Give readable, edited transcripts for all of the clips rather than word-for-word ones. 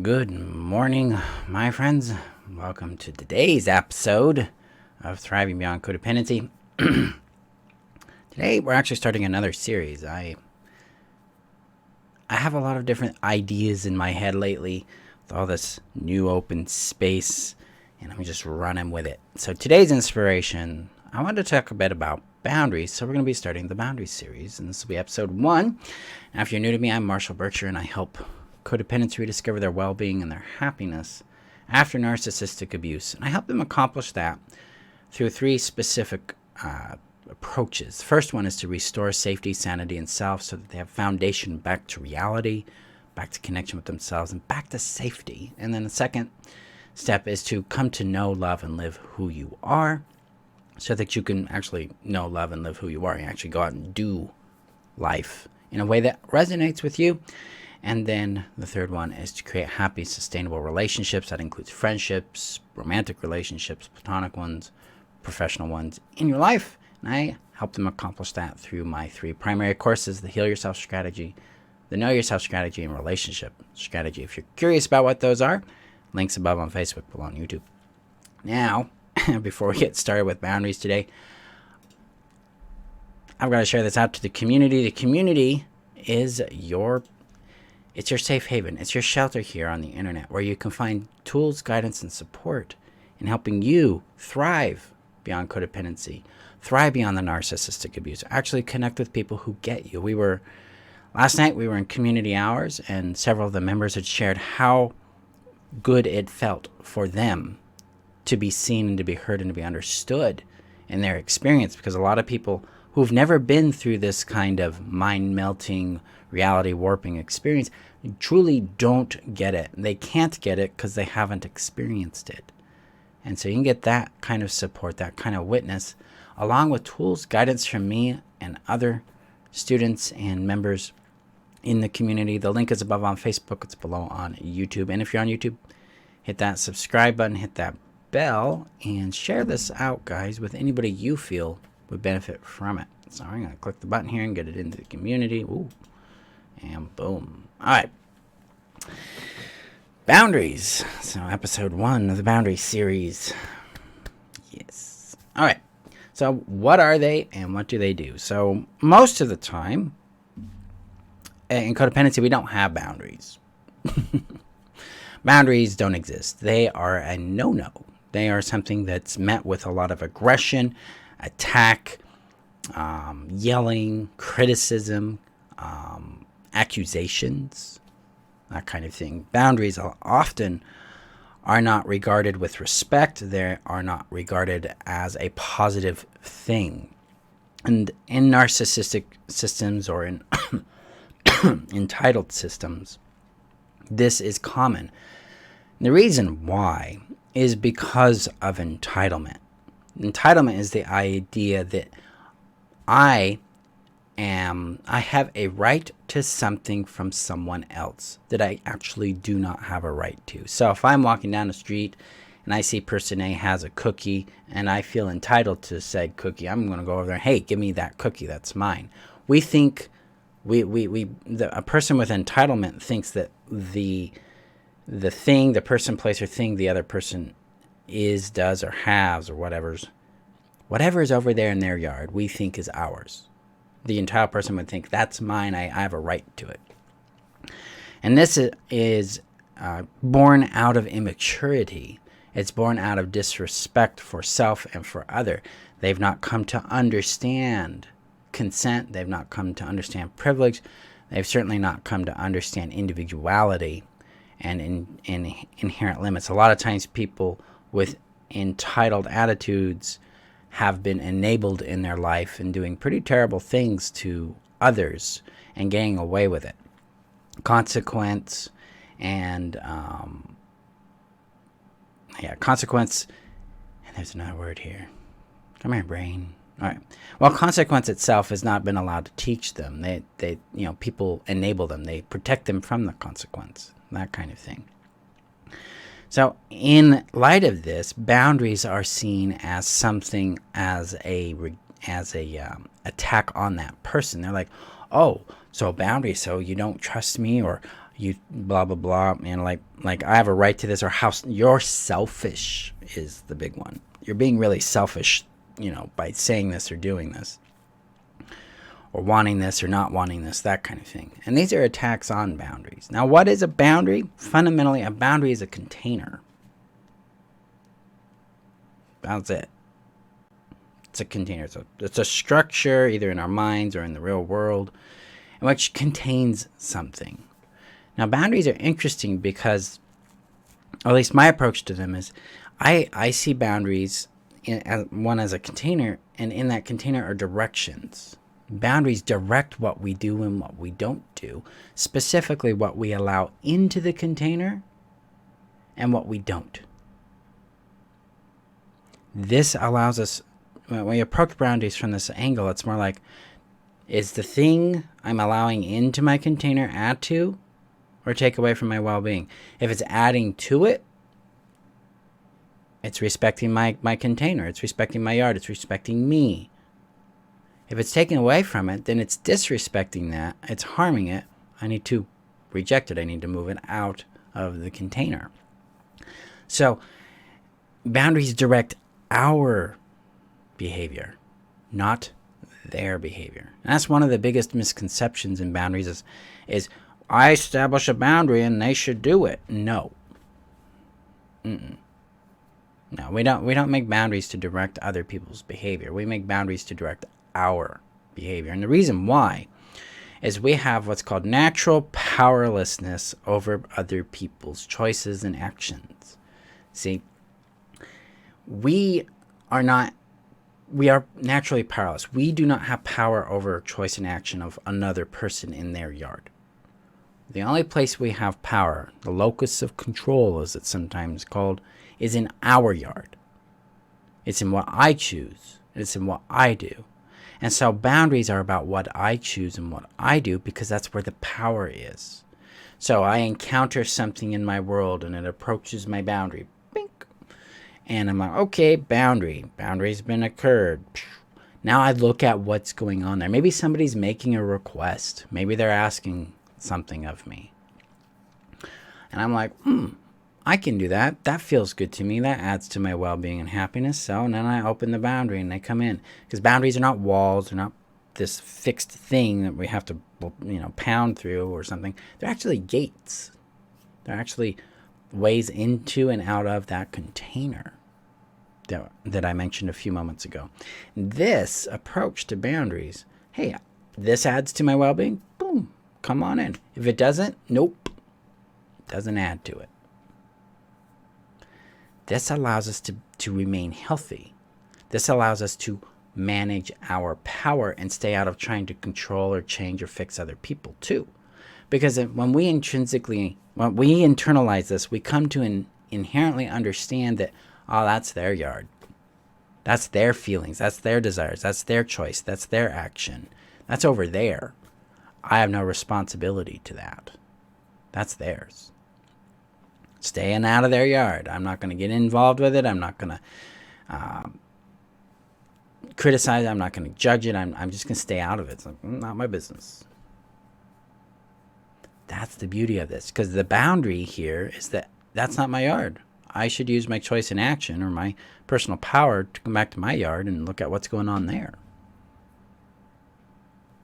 Good morning, my friends. Welcome to today's episode of Thriving Beyond Codependency. Today, we're actually starting another series. I have a lot of different ideas in my head lately with all this new open space, and I'm just running with it. So today's inspiration, I wanted to talk a bit about boundaries. So we're going to be starting the Boundaries series, and this will be episode 1. Now, if you're new to me, I'm Burtcher, and I help codependents rediscover their well-being and their happiness after narcissistic abuse. And I help them accomplish that through 3 specific approaches. The first one is to restore safety, sanity, and self so that they have foundation back to reality, back to connection with themselves, and back to safety. And then the second step is to come to know, love, and live who you are so that you can actually know, love, and live who you are. You actually go out and do life in a way that resonates with you. And then the third one is to create happy, sustainable relationships. That includes friendships, romantic relationships, platonic ones, professional ones in your life. And I help them accomplish that through my 3 primary courses, the Heal Yourself Strategy, the Know Yourself Strategy, and Relationship Strategy. If you're curious about what those are, links above on Facebook, below on YouTube. Now, before we get started with boundaries today, I've got to share this out to the community. The community is it's your safe haven. It's your shelter here on the internet where you can find tools, guidance, and support in helping you thrive beyond codependency, thrive beyond the narcissistic abuse, actually connect with people who get you. Last night we were in community hours, and several of the members had shared how good it felt for them to be seen and to be heard and to be understood in their experience, because a lot of people who've never been through this kind of mind-melting, reality-warping experience truly don't get it. They can't get it because they haven't experienced it. And so you can get that kind of support, that kind of witness, along with tools, guidance from me and other students and members in the community. The link is above on Facebook. It's below on YouTube. And if you're on YouTube, hit that subscribe button, hit that bell, and share this out, guys, with anybody you feel would benefit from it. So I'm going to click the button here and get it into the community. Ooh. And boom. All right. Boundaries. So episode 1 of the Boundaries series. Yes. All right. So what are they and what do they do? So most of the time in codependency, we don't have boundaries. Boundaries don't exist. They are a no-no. They are something that's met with a lot of aggression, attack, yelling, criticism, accusations, that kind of thing. Boundaries often are not regarded with respect. They are not regarded as a positive thing. And in narcissistic systems or in entitled systems, this is common. And the reason why is because of entitlement. Entitlement is the idea that I have a right to something from someone else that I actually do not have a right to. So if I'm walking down the street and I see person A has a cookie and I feel entitled to said cookie, I'm going to go over there, hey, give me that cookie, that's mine. We think, a person with entitlement thinks that the thing, the person, place, or thing the other person is, does, or has, or whatever is over there in their yard, we think is ours. The entitled person would think, that's mine, I have a right to it. And this is born out of immaturity. It's born out of disrespect for self and for other. They've not come to understand consent. They've not come to understand privilege. They've certainly not come to understand individuality and inherent limits. A lot of times people with entitled attitudes have been enabled in their life and doing pretty terrible things to others and getting away with it. Consequence and consequence, and there's another word here. Come here, brain. All right. Well, consequence itself has not been allowed to teach them. They people enable them. They protect them from the consequence, that kind of thing. So in light of this, boundaries are seen as something as a attack on that person. They're like, oh, so boundaries, so you don't trust me, or you blah blah blah, and like I have a right to this, or how you're selfish is the big one. You're being really selfish, by saying this or doing this, or wanting this or not wanting this, that kind of thing. And these are attacks on boundaries. Now, what is a boundary? Fundamentally, a boundary is a container. That's it. It's a container. It's a structure, either in our minds or in the real world, which contains something. Now, boundaries are interesting because, or at least my approach to them is, I see boundaries as a container, and in that container are directions. Boundaries direct what we do and what we don't do, specifically what we allow into the container and what we don't. This allows us, when we approach boundaries from this angle, it's more like, is the thing I'm allowing into my container add to or take away from my well-being? If it's adding to it, it's respecting my container. It's respecting my yard. It's respecting me. If it's taking away from it, then it's disrespecting that. It's harming it. I need to reject it. I need to move it out of the container. So boundaries direct our behavior, not their behavior. And that's one of the biggest misconceptions in boundaries is I establish a boundary and they should do it. No. No, we don't make boundaries to direct other people's behavior. We make boundaries to direct our behavior. And the reason why is we have what's called natural powerlessness over other people's choices and actions. See, we are naturally powerless. We do not have power over choice and action of another person in their yard. The only place we have power, the locus of control as it's sometimes called, is in our yard. It's in what I choose. It's in what I do. And so boundaries are about what I choose and what I do, because that's where the power is. So I encounter something in my world and it approaches my boundary. Bink. And I'm like, okay, boundary's been occurred. Now I look at what's going on there. Maybe somebody's making a request. Maybe they're asking something of me. And I'm like, I can do that. That feels good to me. That adds to my well-being and happiness. So and then I open the boundary and they come in. Because boundaries are not walls. They're not this fixed thing that we have to, pound through or something. They're actually gates. They're actually ways into and out of that container that I mentioned a few moments ago. This approach to boundaries, hey, this adds to my well-being. Boom. Come on in. If it doesn't, nope. Doesn't add to it. This allows us to remain healthy. This allows us to manage our power and stay out of trying to control or change or fix other people too. Because when we internalize this, we come to inherently understand that, that's their yard. That's their feelings. That's their desires. That's their choice. That's their action. That's over there. I have no responsibility to that. That's theirs. Staying out of their yard. I'm not going to get involved with it. I'm not going to criticize it. I'm not going to judge it. I'm just going to stay out of it. It's like, not my business. That's the beauty of this. Because the boundary here is that that's not my yard. I should use my choice in action or my personal power to come back to my yard and look at what's going on there.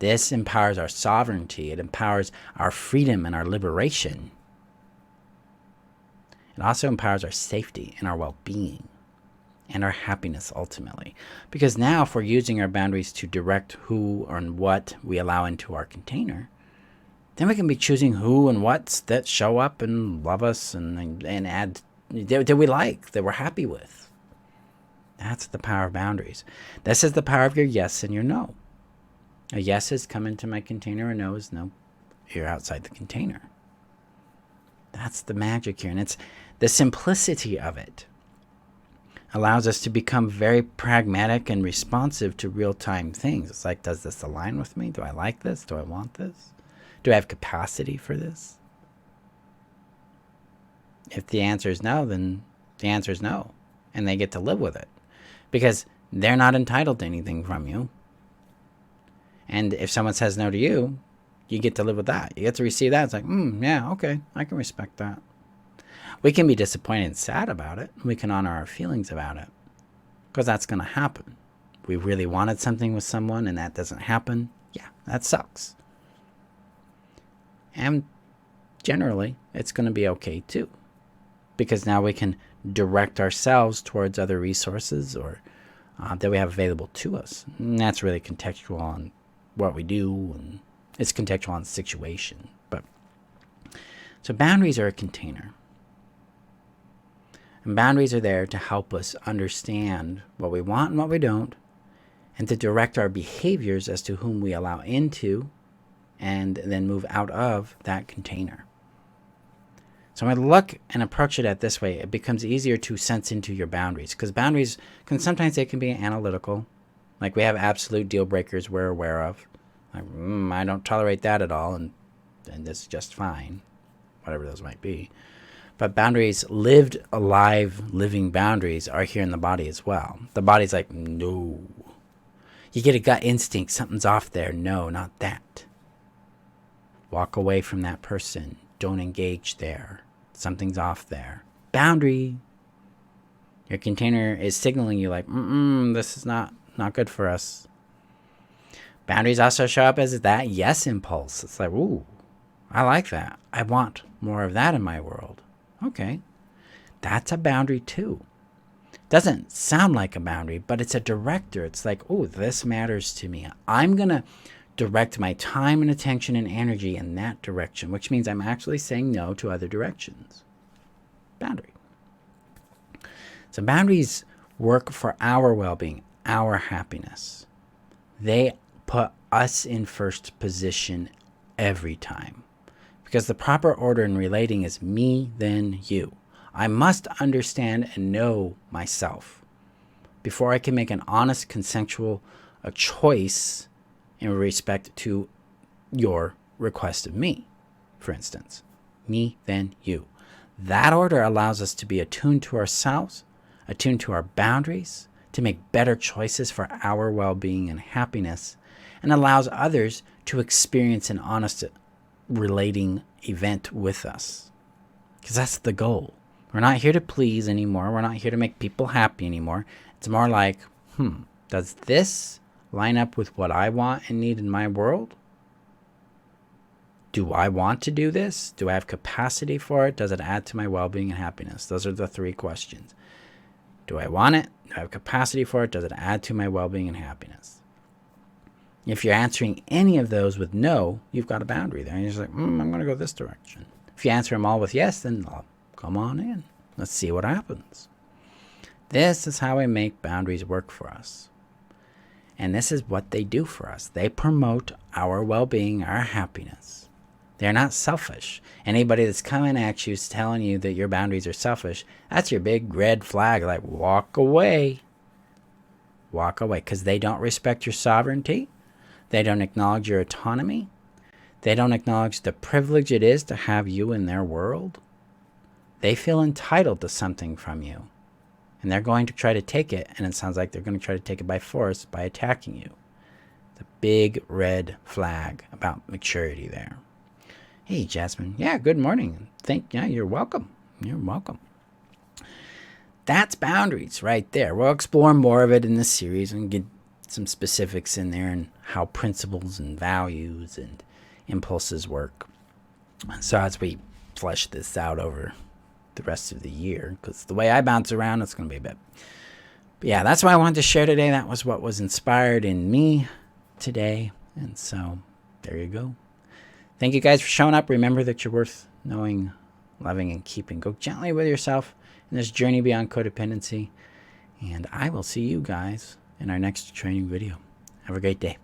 This empowers our sovereignty. It empowers our freedom and our liberation. It also empowers our safety and our well-being and our happiness ultimately. Because now if we're using our boundaries to direct who and what we allow into our container, then we can be choosing who and what's that show up and love us and add that we like, that we're happy with. That's the power of boundaries. This is the power of your yes and your no. A yes is come into my container, a no is no, you're outside the container. That's the magic here. And it's the simplicity of it allows us to become very pragmatic and responsive to real-time things. It's like, does this align with me? Do I like this? Do I want this? Do I have capacity for this? If the answer is no, then the answer is no. And they get to live with it. Because they're not entitled to anything from you. And if someone says no to you, you get to live with that. You get to receive that. It's like, yeah, okay, I can respect that. We can be disappointed and sad about it. We can honor our feelings about it, because that's going to happen. We really wanted something with someone and that doesn't happen. Yeah, that sucks. And generally, it's going to be okay too, because now we can direct ourselves towards other resources or that we have available to us. And that's really contextual on what we do, and it's contextual on the situation. But so boundaries are a container. And boundaries are there to help us understand what we want and what we don't, and to direct our behaviors as to whom we allow into and then move out of that container. So when I look and approach it at this way, it becomes easier to sense into your boundaries, because boundaries can sometimes they can be analytical. Like we have absolute deal breakers we're aware of. Like, I don't tolerate that at all, and this is just fine, whatever those might be. But boundaries, lived, alive, living boundaries are here in the body as well. The body's like, no. You get a gut instinct, something's off there. No, not that. Walk away from that person. Don't engage there. Something's off there. Boundary. Your container is signaling you like, this is not good for us. Boundaries also show up as that yes impulse. It's like, ooh, I like that. I want more of that in my world. Okay. That's a boundary too. Doesn't sound like a boundary, but it's a director. It's like, oh, this matters to me. I'm going to direct my time and attention and energy in that direction, which means I'm actually saying no to other directions. Boundary. So boundaries work for our well-being, our happiness. They put us in first position every time, because the proper order in relating is me, then you. I must understand and know myself before I can make an honest, consensual choice in respect to your request of me, for instance. Me, then you. That order allows us to be attuned to ourselves, attuned to our boundaries, to make better choices for our well-being and happiness, and allows others to experience an honest relating event with us. Because that's the goal. We're not here to please anymore. We're not here to make people happy anymore. It's more like, does this line up with what I want and need in my world? Do I want to do this? Do I have capacity for it? Does it add to my well-being and happiness? Those are the three questions. Do I want it? Do I have capacity for it? Does it add to my well-being and happiness? If you're answering any of those with no, you've got a boundary there. And you're just like, I'm going to go this direction. If you answer them all with yes, then come on in. Let's see what happens. This is how we make boundaries work for us. And this is what they do for us. They promote our well-being, our happiness. They're not selfish. Anybody that's coming at you telling you that your boundaries are selfish, that's your big red flag. Like, walk away. Walk away. Because they don't respect your sovereignty. They don't acknowledge your autonomy. They don't acknowledge the privilege it is to have you in their world. They feel entitled to something from you. And they're going to try to take it. And it sounds like they're going to try to take it by force by attacking you. The big red flag about maturity there. Hey, Jasmine. Yeah, good morning. You're welcome. You're welcome. That's boundaries right there. We'll explore more of it in this series and get some specifics in there and how principles and values and impulses work. So as we flesh this out over the rest of the year, because the way I bounce around, it's going to be a bit. But yeah, that's what I wanted to share today. That was what was inspired in me today. And so there you go. Thank you guys for showing up. Remember that you're worth knowing, loving, and keeping. Go gently with yourself in this journey beyond codependency. And I will see you guys in our next training video. Have a great day.